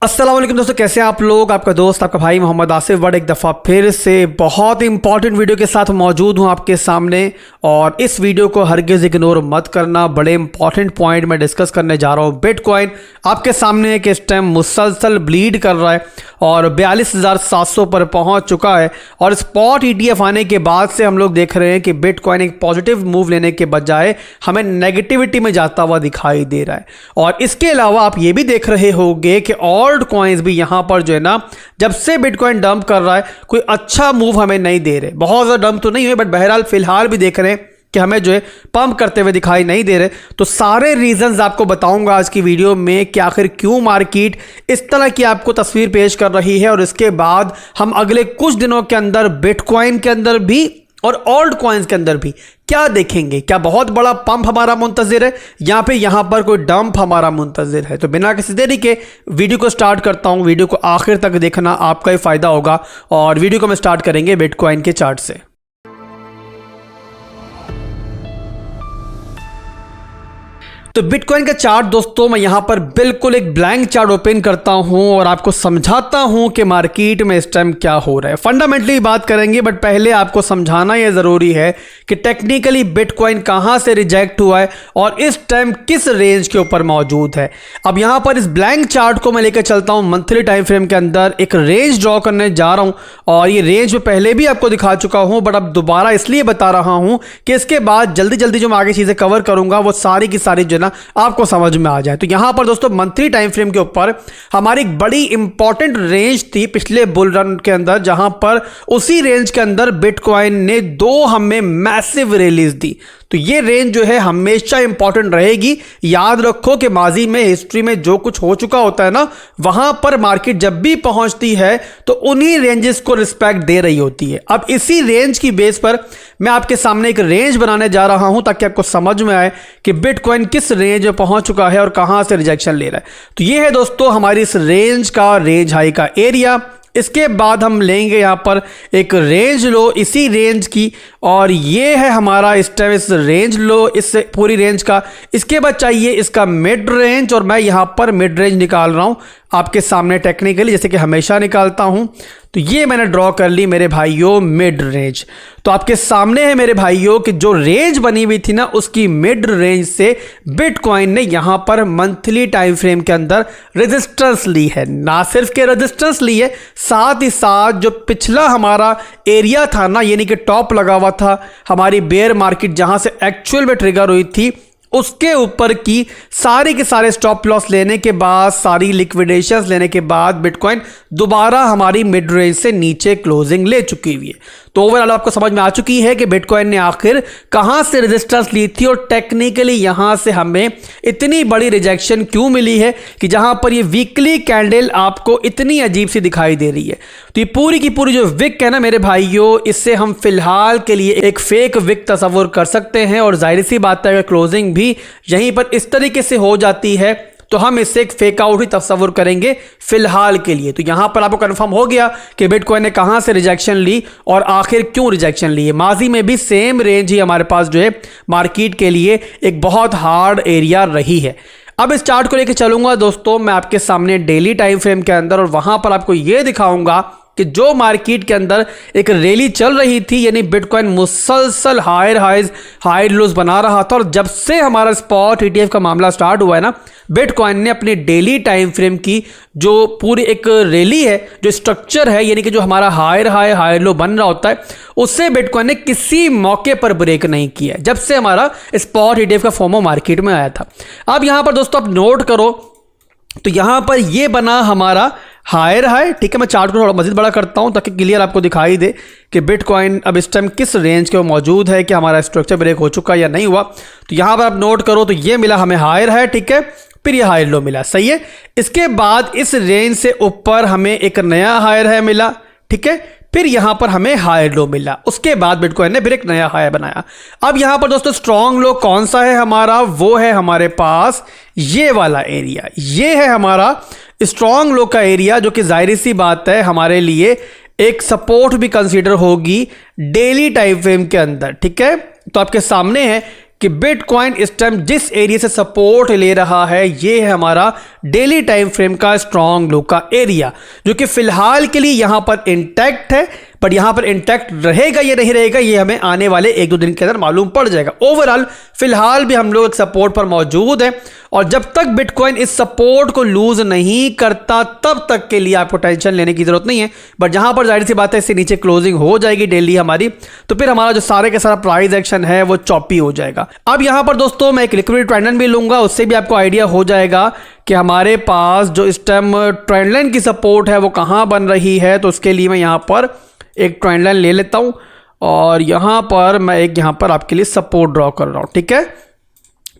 अस्सलाम वालेकुम दोस्तों, कैसे हैं आप लोग। आपका दोस्त आपका भाई मोहम्मद आसिफ बट एक दफ़ा फिर से बहुत इंपॉर्टेंट वीडियो के साथ मौजूद हूं आपके सामने। और इस वीडियो को हरगिज़ इग्नोर मत करना, बड़े इंपॉर्टेंट पॉइंट मैं डिस्कस करने जा रहा हूं। बिटकॉइन आपके सामने है कि इस टाइम मुसलसल ब्लीड कर रहा है और 42,700 पर पहुंच चुका है। और स्पॉट ETF आने के बाद से हम लोग देख रहे हैं कि बिटकॉइन एक पॉजिटिव मूव लेने के बजाय हमें नेगेटिविटी में जाता हुआ दिखाई दे रहा है। और इसके अलावा आप ये भी देख रहे होंगे कि ऑल्ट कॉइन्स भी यहां पर जो है ना, जब से बिटकॉइन डंप कर रहा है कोई अच्छा मूव हमें नहीं दे रहे। बहुत ज़्यादा डंप तो नहीं हुए बट बहरहाल फिलहाल भी देख रहे हैं कि हमें जो है पंप करते हुए दिखाई नहीं दे रहे। तो सारे रीजंस आपको बताऊंगा आज की वीडियो में कि आखिर क्यों मार्केट इस तरह की आपको तस्वीर पेश कर रही है। और इसके बाद हम अगले कुछ दिनों के अंदर बिटकॉइन के अंदर भी और ऑल्ट कॉइन्स के अंदर भी क्या देखेंगे। क्या बहुत बड़ा पंप हमारा मुंतजिर है या फिर यहां पर कोई डंप हमारा मुंतजिर है। तो बिना किसी देरी के वीडियो को स्टार्ट करता हूं। वीडियो को आखिर तक देखना, आपका ही फायदा होगा। और वीडियो को हम स्टार्ट करेंगे बिटकॉइन के चार्ट से। तो बिटकॉइन का चार्ट दोस्तों, मैं यहां पर बिल्कुल एक ब्लैंक चार्ट ओपन करता हूं और आपको समझाता हूं कि मार्केट में इस टाइम क्या हो रहा है। फंडामेंटली बात करेंगे बट पहले आपको समझाना यह जरूरी है कि टेक्निकली बिटकॉइन कहां से रिजेक्ट हुआ है और इस टाइम किस रेंज के ऊपर मौजूद है। अब यहां पर इस ब्लैंक चार्ट को मैं लेकर चलता हूं मंथली टाइम फ्रेम के अंदर, एक रेंज ड्रॉ करने जा रहा हूं। और ये रेंज में पहले भी आपको दिखा चुका हूं बट अब दोबारा इसलिए बता रहा हूं कि इसके बाद जल्दी जल्दी जो मैं आगे चीजें कवर करूंगा वो सारी की सारी जो ना आपको समझ में आ जाए। तो यहां पर दोस्तों मंथली टाइम फ्रेम के ऊपर हमारी एक बड़ी इंपॉर्टेंट रेंज थी पिछले बुल रन के अंदर, जहां पर उसी रेंज के अंदर बिटकॉइन ने दो हमें मैसिव रिलीज दी। तो ये रेंज जो है हमेशा इंपॉर्टेंट रहेगी। याद रखो कि माजी में हिस्ट्री में जो कुछ हो चुका होता है ना, वहां पर मार्केट जब भी पहुंचती है तो उन्हीं रेंजेस को रिस्पेक्ट दे रही होती है। अब इसी रेंज की बेस पर मैं आपके सामने एक रेंज बनाने जा रहा हूं ताकि आपको समझ में आए कि बिटकॉइन किस रेंज में पहुंच चुका है और कहां से रिजेक्शन ले रहा है। तो ये है दोस्तों हमारी इस रेंज हाई का एरिया। इसके बाद हम लेंगे यहां पर एक रेंज लो इसी रेंज की, और ये है हमारा इस टाइम इस रेंज लो इस पूरी रेंज का। इसके बाद चाहिए इसका मिड रेंज, और मैं यहां पर मिड रेंज निकाल रहा हूं आपके सामने टेक्निकली, जैसे कि हमेशा निकालता हूं। तो ये मैंने ड्रॉ कर ली मेरे भाइयों मिड रेंज। तो आपके सामने है मेरे भाइयों कि जो रेंज बनी हुई थी ना, उसकी मिड रेंज से बिटकॉइन ने यहां पर मंथली टाइम फ्रेम के अंदर रेजिस्टेंस ली है। ना सिर्फ के रेजिस्टेंस ली है, साथ ही साथ जो पिछला हमारा एरिया था ना, यानी कि टॉप लगा हुआ था हमारी बेयर मार्केट जहां से एक्चुअल में ट्रिगर हुई थी, उसके ऊपर की सारे के सारे स्टॉप लॉस लेने के बाद, सारी लिक्विडेशंस लेने के बाद बिटकॉइन दोबारा हमारी मिड रेंज से नीचे क्लोजिंग ले चुकी हुई है। तो ओवरऑल आपको समझ में आ चुकी है कि बिटकॉइन ने आखिर कहां से रेजिस्टेंस ली थी और टेक्निकली यहां से हमें इतनी बड़ी रिजेक्शन क्यों मिली है कि जहां पर ये वीकली कैंडल आपको इतनी अजीब सी दिखाई दे रही है। तो ये पूरी की पूरी जो विक है ना मेरे भाइयों, इससे हम फिलहाल के लिए एक फेक विक तस्वुर कर सकते हैं। और जाहिर सी बात है क्लोजिंग भी यहीं पर इस तरीके से हो जाती है तो हम इससे एक फेक आउट ही तस्वुर करेंगे फिलहाल के लिए। तो यहां पर आपको कंफर्म हो गया कि बिटकॉइन ने कहां से रिजेक्शन ली और आखिर क्यों रिजेक्शन ली है। माजी में भी सेम रेंज ही हमारे पास जो है मार्केट के लिए एक बहुत हार्ड एरिया रही है। अब इस चार्ट को लेकर चलूंगा दोस्तों मैं आपके सामने डेली टाइम फ्रेम के अंदर, और वहां पर आपको यह दिखाऊंगा कि जो मार्केट के अंदर एक रैली चल रही थी, यानी बिटकॉइन मुसलसल हायर हाइज हायर लोज बना रहा था। और जब से हमारा स्पॉट ETF का मामला स्टार्ट हुआ है ना, बिटकॉइन ने अपने डेली टाइम फ्रेम की जो पूरी एक रैली है, जो स्ट्रक्चर है, यानी कि जो हमारा हायर हाई हायर लो बन रहा होता है, उससे बिटकॉइन ने किसी मौके पर ब्रेक नहीं किया जब से हमारा स्पॉट ETF का फोमो मार्केट में आया था। अब यहां पर दोस्तों आप नोट करो, तो यहां पर यह बना हमारा हायर हाई। ठीक है, मैं चार्ट को थोड़ा मजीद बड़ा करता हूं ताकि क्लियर आपको दिखाई दे कि बिटकॉइन अब इस टाइम किस रेंज के मौजूद है, कि हमारा स्ट्रक्चर ब्रेक हो चुका या नहीं हुआ। तो यहां पर आप नोट करो, तो ये मिला हमें हायर हाई, ठीक है, फिर ये हायर लो मिला, सही है। इसके बाद इस रेंज से ऊपर हमें एक नया हायर हाई मिला, ठीक है, फिर यहां पर हमें हायर लो मिला। उसके बाद बिटकॉइन ने फिर एक नया हाई बनाया। अब यहां पर दोस्तों स्ट्रॉन्ग लो कौन सा है हमारा, वो है हमारे पास ये वाला एरिया। ये है हमारा स्ट्रॉन्ग लो का एरिया, जो कि जाहिर सी बात है हमारे लिए एक सपोर्ट भी कंसीडर होगी डेली टाइम फ्रेम के अंदर। ठीक है, तो आपके सामने है कि बिटकॉइन इस टाइम जिस एरिया से सपोर्ट ले रहा है ये है हमारा डेली टाइम फ्रेम का स्ट्रॉन्ग लो का एरिया, जो कि फिलहाल के लिए यहां पर इंटैक्ट है। बट यहां पर इंटैक्ट रहेगा या नहीं रहेगा ये हमें आने वाले 1-2 दिन के अंदर मालूम पड़ जाएगा। ओवरऑल फिलहाल भी हम लोग एक सपोर्ट पर मौजूद हैं और जब तक बिटकॉइन इस सपोर्ट को लूज नहीं करता तब तक के लिए आपको टेंशन लेने की जरूरत नहीं है। बट जहां पर जाहिर सी बात है इससे नीचे क्लोजिंग हो जाएगी डेली हमारी, तो फिर हमारा जो सारे का सारा प्राइस एक्शन है वो चॉपी हो जाएगा। अब यहां पर दोस्तों मैं एक लिक्विड ट्रेंड लाइन भी लूंगा, उससे भी आपको आइडिया हो जाएगा कि हमारे पास जो इस टाइम ट्रेंड लाइन की सपोर्ट है वो कहां बन रही है। तो उसके लिए मैं यहां पर एक ट्रेंड लाइन ले लेता हूं और यहां पर मैं एक यहां पर आपके लिए सपोर्ट ड्रॉ कर रहा हूं, ठीक है।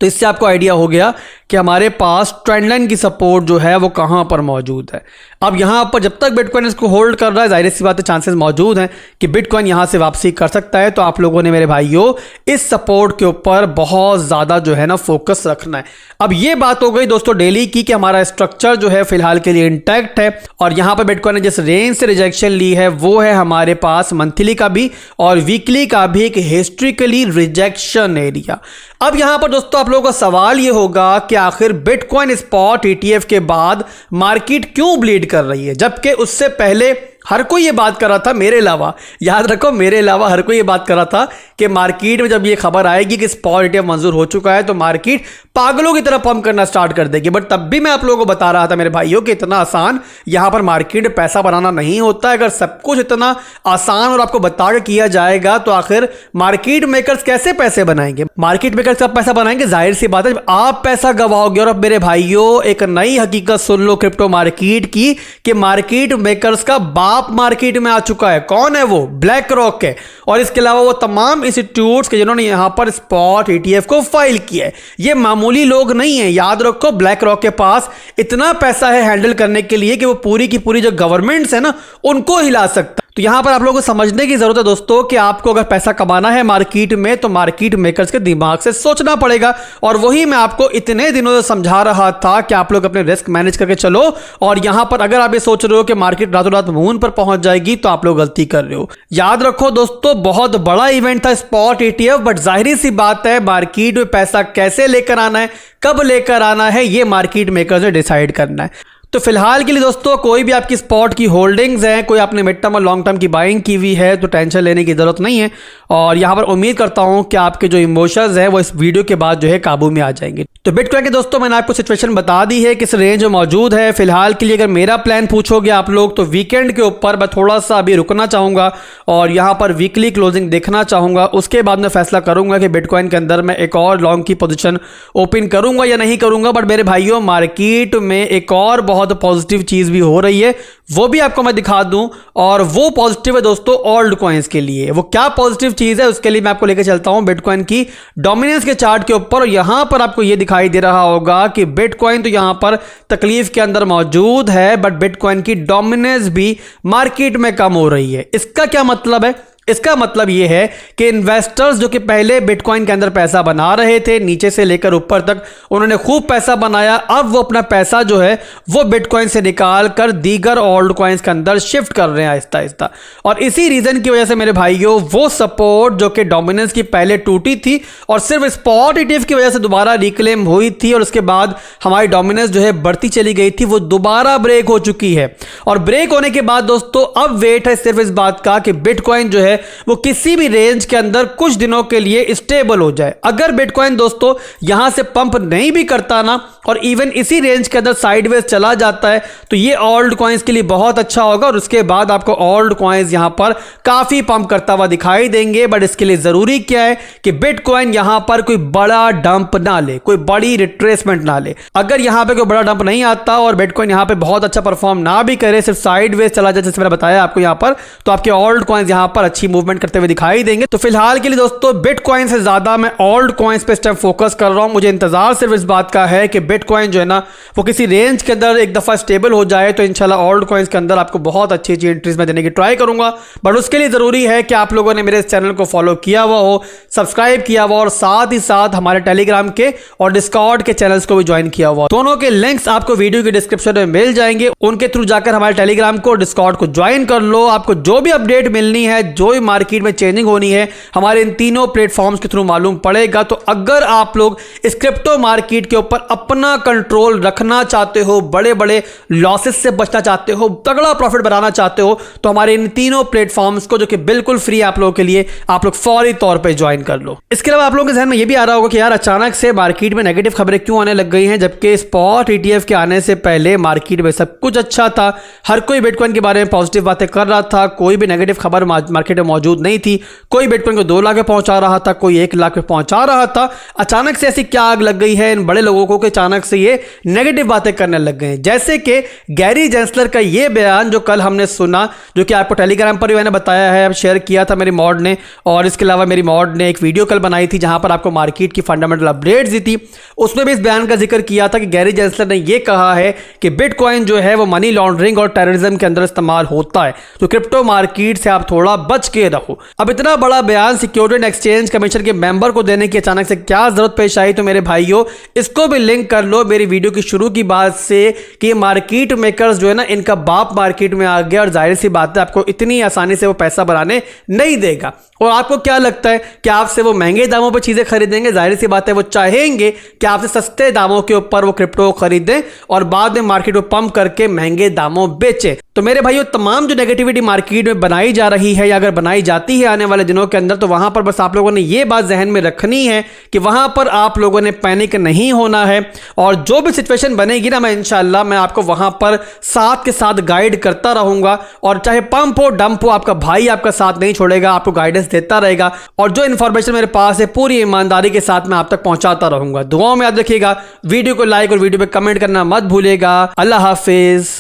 तो इससे आपको आइडिया हो गया कि हमारे पास ट्रेंड लाइन की सपोर्ट जो है वो कहां पर मौजूद है। अब यहां पर जब तक बिटकॉइन इसको होल्ड कर रहा है जाहिर सी बात है चांसेस मौजूद हैं कि बिटकॉइन यहां से वापसी कर सकता है। तो आप लोगों ने मेरे भाइयों इस सपोर्ट के ऊपर बहुत ज्यादा जो है ना फोकस रखना है। अब ये बात हो गई दोस्तों डेली की कि हमारा स्ट्रक्चर जो है फिलहाल के लिए इंटैक्ट है और यहां पर बिटकॉइन ने जिस रेंज से रिजेक्शन ली है वो है हमारे पास मंथली का भी और वीकली का भी एक हिस्ट्रिकली रिजेक्शन एरिया। अब यहां पर दोस्तों आप लोगों का सवाल ये होगा कि आखिर बिटकॉइन स्पॉट ETF के बाद मार्केट क्यों ब्लीड कर रही है, जबकि उससे पहले हर कोई ये बात कर रहा था मेरे अलावा, याद रखो मेरे अलावा हर कोई ये बात कर रहा था कि मार्केट में जब ये खबर आएगी कि स्पॉट ETF मंजूर हो चुका है तो मार्केट पागलों की तरह पंप करना स्टार्ट कर देगी। बट तब भी मैं आप लोगों को बता रहा था मेरे भाइयों कि इतना आसान यहां पर मार्केट में पैसा बनाना नहीं होता है। अगर सब कुछ इतना आसान और आपको बता के किया जाएगा तो आखिर मार्केट मेकर्स कैसे पैसे बनाएंगे? मार्केट मेकर्स कब पैसा बनाएंगे? जाहिर सी बात है जब आप पैसा गवाओगे। और अब मेरे भाइयों एक नई हकीकत सुन लो क्रिप्टो मार्केट की कि मार्केट मेकर्स का बाप मार्केट में आ चुका है। कौन है वो? ब्लैक रॉक है। और इसके अलावा वो तमाम इंस्टीट्यूट्स के जिन्होंने यहां पर स्पॉट ETF को फाइल किया है, ये मामूली लोग नहीं है। याद रखो ब्लैक रॉक के पास इतना पैसा है हैंडल करने के लिए कि वो पूरी की पूरी जो गवर्नमेंट्स है ना उनको हिला सकता। तो यहां पर आप लोगों को समझने की जरूरत है दोस्तों कि आपको अगर पैसा कमाना है मार्केट में तो मार्केट मेकर्स के दिमाग से सोचना पड़ेगा। और वही मैं आपको इतने दिनों से समझा रहा था कि आप लोग अपने रिस्क मैनेज करके चलो। और यहां पर अगर आप ये सोच रहे हो कि मार्केट रातों रात मून पर पहुंच जाएगी तो आप लोग गलती कर रहे हो। याद रखो दोस्तों बहुत बड़ा इवेंट था स्पॉट ETF, बट जाहिर सी बात है मार्केट में पैसा कैसे लेकर आना है, कब लेकर आना है, ये मार्केट मेकर्स ने डिसाइड करना है। तो फिलहाल के लिए दोस्तों कोई भी आपकी स्पॉट की होल्डिंग्स हैं, कोई आपने मिड टर्म और लॉन्ग टर्म की बाइंग की हुई है तो टेंशन लेने की जरूरत नहीं है। और यहां पर उम्मीद करता हूं कि आपके जो इमोशंस हैं वो इस वीडियो के बाद जो है काबू में आ जाएंगे। तो बिटकॉइन के दोस्तों मैंने आपको सिचुएशन बता दी है किस रेंज में मौजूद है। फिलहाल के लिए अगर मेरा प्लान पूछोगे आप लोग तो वीकेंड के ऊपर मैं थोड़ा सा अभी रुकना चाहूंगा और यहां पर वीकली क्लोजिंग देखना चाहूंगा। उसके बाद मैं फैसला करूंगा कि बिटकॉइन के अंदर मैं एक और लॉन्ग की पोजीशन ओपन करूंगा या नहीं करूंगा। बट मेरे भाइयों मार्केट में एक और बहुत पॉजिटिव चीज भी हो रही है, वो भी आपको मैं दिखा दूं। और वो पॉजिटिव है दोस्तों ओल्ड कॉइन्स के लिए। वो क्या पॉजिटिव चीज है उसके लिए मैं आपको लेकर चलता हूं बिटकॉइन की डोमिनेंस के चार्ट के ऊपर। यहां पर आपको ये दिखाई दे रहा होगा कि बिटकॉइन तो यहां पर तकलीफ के अंदर मौजूद है बट बिटकॉइन की डोमिनेंस भी मार्केट में कम हो रही है। इसका क्या मतलब है? इसका मतलब यह है कि इन्वेस्टर्स जो कि पहले बिटकॉइन के अंदर पैसा बना रहे थे नीचे से लेकर ऊपर तक उन्होंने खूब पैसा बनाया, अब वो अपना पैसा जो है वो बिटकॉइन से निकाल कर दीगर ओल्ड कॉइन्स के अंदर शिफ्ट कर रहे हैं आहिस्ता आहिस्ता। और इसी रीजन की वजह से मेरे भाइयों वो सपोर्ट जो कि डोमिनेंस की पहले टूटी थी और सिर्फ स्पॉट ETF की वजह से दोबारा रिक्लेम हुई थी और उसके बाद हमारी डोमिनेंस जो है बढ़ती चली गई थी, वो दोबारा ब्रेक हो चुकी है। और ब्रेक होने के बाद दोस्तों अब वेट है सिर्फ इस बात का कि बिटकॉइन जो है वो किसी भी रेंज के अंदर कुछ दिनों के लिए स्टेबल हो जाए। अगर बिटकॉइन दोस्तों यहां से पंप नहीं भी करता ना और इवन इसी रेंज के अंदर साइडवेज चला जाता है तो ये ओल्ड कॉइन्स के लिए बहुत अच्छा होगा और उसके बाद आपको ओल्ड कॉइन्स यहां पर काफी पंप करता हुआ दिखाई देंगे। बट इसके लिए जरूरी क्या है कि बिटकॉइन यहां पर कोई बड़ा डंप ना ले, कोई बड़ी रिट्रेसमेंट ना ले। अगर यहां पे कोई बड़ा डंप नहीं आता और बिटकॉइन यहां पे बहुत अच्छा परफॉर्म ना भी करे, सिर्फ साइडवेज चला जाए जैसे मैंने बताया आपको यहां पर, तो आपके ओल्ड कॉइन्स यहां पर अच्छी मूवमेंट करते हुए दिखाई देंगे। तो फिलहाल के लिए दोस्तों बिटकॉइन से ज्यादा मैं ओल्ड कॉइन्स पे इस टाइम फोकस कर रहा हूं। मुझे इंतजार सिर्फ इस बात का है कि बिटकॉइन जो है ना वो किसी रेंज के अंदर एक दफा स्टेबल हो जाए तो इंशाल्लाह ओल्ड कॉइन्स के अंदर आपको बहुत अच्छी अच्छी एंट्रीज में देने की ट्राई करूंगा। बट उसके लिए जरूरी है कि आप लोगों ने मेरे इस चैनल को फॉलो किया हुआ हो, सब्सक्राइब किया हुआ और साथ ही साथ हमारे टेलीग्राम के और डिस्कॉर्ड के चैनल्स को भी ज्वाइन किया हुआ। दोनों के लिंक्स आपको वीडियो के डिस्क्रिप्शन में मिल जाएंगे, उनके थ्रू जाकर हमारे टेलीग्राम को डिस्कॉर्ड को ज्वाइन कर लो। आपको जो भी अपडेट मिलनी है, जो जो भी मार्केट में चेंजिंग होनी है हमारे इन तीनों प्लेटफॉर्म्स के थ्रू मालूम पड़ेगा। तो अगर आप लोग इस क्रिप्टो मार्केट के ऊपर अपना कंट्रोल रखना चाहते हो, बड़े बड़े लॉसेस से बचना चाहते हो, तगड़ा प्रॉफिट बनाना चाहते हो, तो हमारे इन तीनों प्लेटफॉर्म्स को जो कि बिल्कुल फ्री आप लोगों के लिए, आप लोग फौरी तौर पे ज्वाइन कर लो। इसके अलावा आप लोगों के ध्यान में ये भी आ रहा होगा कि यार अचानक से मार्केट में नेगेटिव खबरें क्यों आने लग गई हैं, जबकि स्पॉट ETF के आने से पहले मार्केट में सब कुछ अच्छा था, हर कोई बिटकॉइन के बारे में पॉजिटिव बातें कर रहा था, कोई भी नेगेटिव खबर मार्केट में मौजूद नहीं थी, कोई बिटकॉइन को 2 लाख पे पहुंचा रहा था, कोई 1 लाख पे पहुंचा रहा था। अचानक से ऐसी क्या आग लग गई है इन बड़े लोगों को कि अचानक से ये नेगेटिव बातें करने लग गए हैं। जैसे कि गैरी जेंसलर का ये बयान जो कल हमने सुना, जो कि आपको टेलीग्राम पर भी मैंने बताया है, अब शेयर किया था मेरी मॉड ने, और इसके अलावा मेरी मॉड ने एक वीडियो कल बनाई थी जहां पर आपको मार्केट की फंडामेंटल अपडेट्स दी थी, उसमें भी इस बयान का जिक्र किया था कि गैरी जेंसलर ने यह कहा है कि बिटकॉइन जो है वो मनी लॉन्ड्रिंग और टेररिज्म के अंदर इस्तेमाल होता है, तो क्रिप्टो मार्केट से आप थोड़ा बच के रहो। अब इतना बड़ा बयान सिक्योरिटी एंड एक्सचेंज कमीशन के मेंबर को देने की अचानक से क्या जरूरत पेश आई? तो मेरे भाइयों, इसको भी लिंक कर लो मेरी वीडियो की शुरू की बात से कि मार्केट मेकर्स जो है ना, इनका बाप मार्केट में आ गया और जाहिर सी बात है आपको इतनी आसानी से वो पैसा बनाने नहीं देगा। और आपको क्या लगता है कि आपसे वो महंगे दामों पर चीजें खरीदेंगे? जाहिर सी बात है वो चाहेंगे कि आपसे सस्ते दामों के ऊपर वो क्रिप्टो खरीदें और बाद में मार्केट को पंप करके महंगे दामों बेचे। तो मेरे भाइयों, तमाम जो नेगेटिविटी मार्केट में बनाई जा रही है या अगर बनाई जाती है आने वाले दिनों के अंदर, तो वहां पर बस आप लोगों ने ये बात जहन में रखनी है कि वहां पर आप लोगों ने पैनिक नहीं होना है, और जो भी सिचुएशन बनेगी ना, मैं इंशाल्लाह मैं आपको वहां पर साथ के साथ गाइड करता रहूंगा, और चाहे पंप हो डंप हो, आपका भाई आपका साथ नहीं छोड़ेगा, आपको गाइडेंस देता रहेगा, और जो इन्फॉर्मेशन मेरे पास है पूरी ईमानदारी के साथ मैं आप तक पहुंचाता रहूंगा। दुआओं में याद रखिएगा, वीडियो को लाइक और वीडियो पे कमेंट करना मत भूलिएगा। अल्लाह हाफिज।